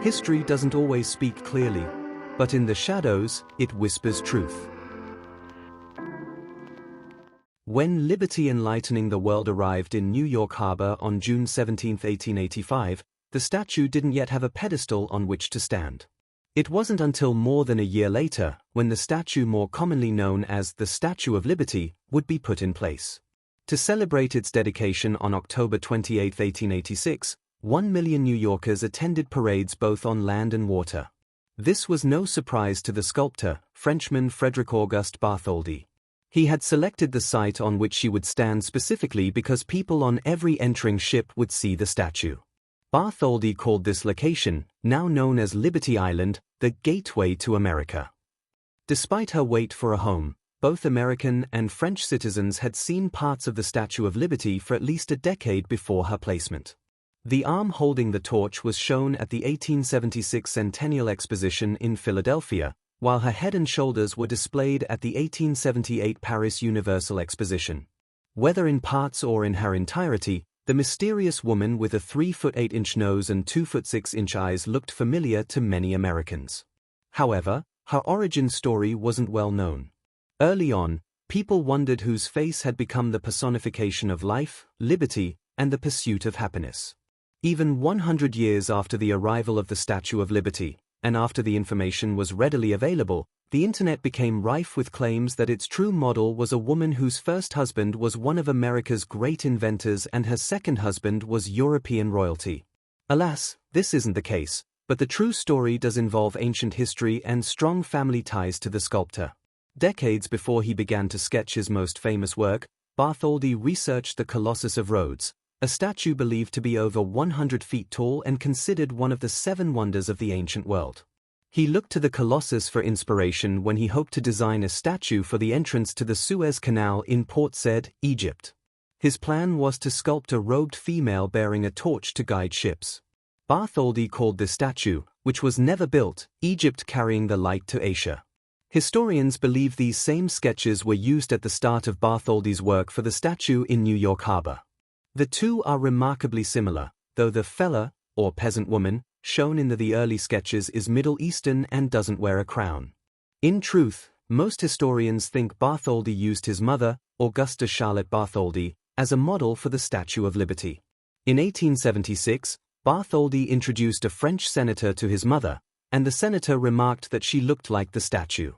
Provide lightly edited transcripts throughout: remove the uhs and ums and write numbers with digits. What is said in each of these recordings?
History doesn't always speak clearly, but in the shadows, it whispers truth. When Liberty enlightening the world arrived in New York Harbor on June 17, 1885, the statue didn't yet have a pedestal on which to stand. It wasn't until more than a year later, when the statue more commonly known as the Statue of Liberty would be put in place. To celebrate its dedication on October 28, 1886, 1 million New Yorkers attended parades both on land and water. This was no surprise to the sculptor, Frenchman Frédéric-Auguste Bartholdi. He had selected the site on which she would stand specifically because people on every entering ship would see the statue. Bartholdi called this location, now known as Liberty Island, the gateway to America. Despite her wait for a home, both American and French citizens had seen parts of the Statue of Liberty for at least a decade before her placement. The arm holding the torch was shown at the 1876 Centennial Exposition in Philadelphia, while her head and shoulders were displayed at the 1878 Paris Universal Exposition. Whether in parts or in her entirety, the mysterious woman with a 3'8" nose and 2'6" eyes looked familiar to many Americans. However, her origin story wasn't well known. Early on, people wondered whose face had become the personification of life, liberty, and the pursuit of happiness. Even 100 years after the arrival of the Statue of Liberty, and after the information was readily available, the internet became rife with claims that its true model was a woman whose first husband was one of America's great inventors and her second husband was European royalty. Alas, this isn't the case, but the true story does involve ancient history and strong family ties to the sculptor. Decades before he began to sketch his most famous work, Bartholdi researched the Colossus of Rhodes, a statue believed to be over 100 feet tall and considered one of the 7 wonders of the ancient world. He looked to the Colossus for inspiration when he hoped to design a statue for the entrance to the Suez Canal in Port Said, Egypt. His plan was to sculpt a robed female bearing a torch to guide ships. Bartholdi called this statue, which was never built, Egypt carrying the light to Asia. Historians believe these same sketches were used at the start of Bartholdi's work for the statue in New York Harbor. The two are remarkably similar, though the fella, or peasant woman, shown in the early sketches is Middle Eastern and doesn't wear a crown. In truth, most historians think Bartholdi used his mother, Augusta Charlotte Bartholdi, as a model for the Statue of Liberty. In 1876, Bartholdi introduced a French senator to his mother, and the senator remarked that she looked like the statue.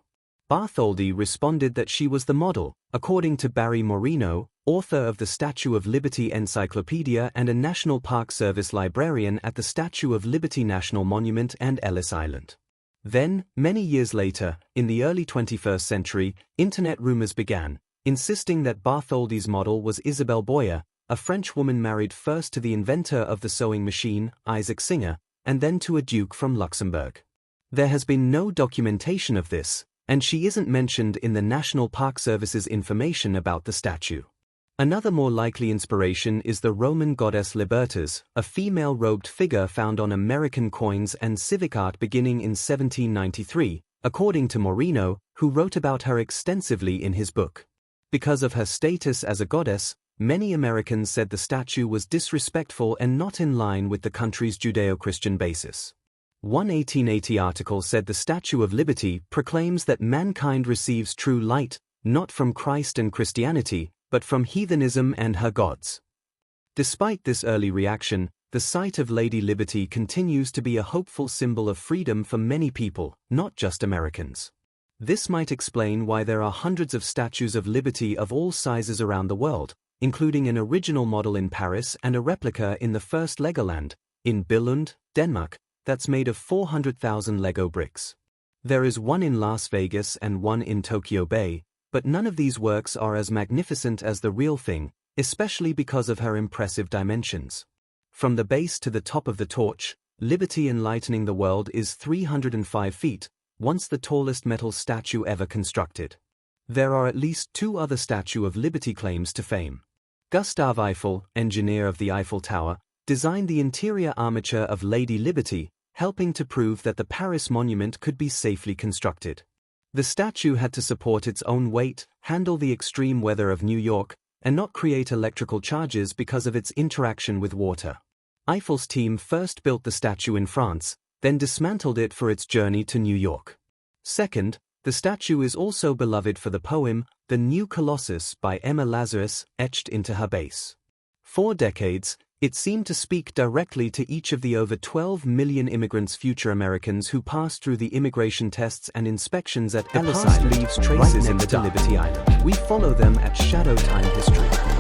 Bartholdi responded that she was the model, according to Barry Moreno, author of the Statue of Liberty Encyclopedia and a National Park Service librarian at the Statue of Liberty National Monument and Ellis Island. Then, many years later, in the early 21st century, internet rumors began, insisting that Bartholdi's model was Isabelle Boyer, a French woman married first to the inventor of the sewing machine, Isaac Singer, and then to a duke from Luxembourg. There has been no documentation of this, and she isn't mentioned in the National Park Service's information about the statue. Another more likely inspiration is the Roman goddess Libertas, a female robed figure found on American coins and civic art beginning in 1793, according to Moreno, who wrote about her extensively in his book. Because of her status as a goddess, many Americans said the statue was disrespectful and not in line with the country's Judeo-Christian basis. One 1880 article said the Statue of Liberty proclaims that mankind receives true light, not from Christ and Christianity, but from heathenism and her gods. Despite this early reaction, the sight of Lady Liberty continues to be a hopeful symbol of freedom for many people, not just Americans. This might explain why there are hundreds of statues of liberty of all sizes around the world, including an original model in Paris and a replica in the first Legoland, in Billund, Denmark, that's made of 400,000 Lego bricks. There is one in Las Vegas and one in Tokyo Bay, but none of these works are as magnificent as the real thing, especially because of her impressive dimensions. From the base to the top of the torch, Liberty enlightening the world is 305 feet, once the tallest metal statue ever constructed. There are at least 2 other Statue of Liberty claims to fame. Gustave Eiffel, engineer of the Eiffel Tower, designed the interior armature of Lady Liberty, helping to prove that the Paris monument could be safely constructed. The statue had to support its own weight, handle the extreme weather of New York, and not create electrical charges because of its interaction with water. Eiffel's team first built the statue in France, then dismantled it for its journey to New York. Second, the statue is also beloved for the poem, The New Colossus by Emma Lazarus, etched into her base. For decades, it seemed to speak directly to each of the over 12 million immigrants, future Americans who passed through the immigration tests and inspections at Ellis Island, leaves traces in the Liberty Island. We follow them at Shadow Time History.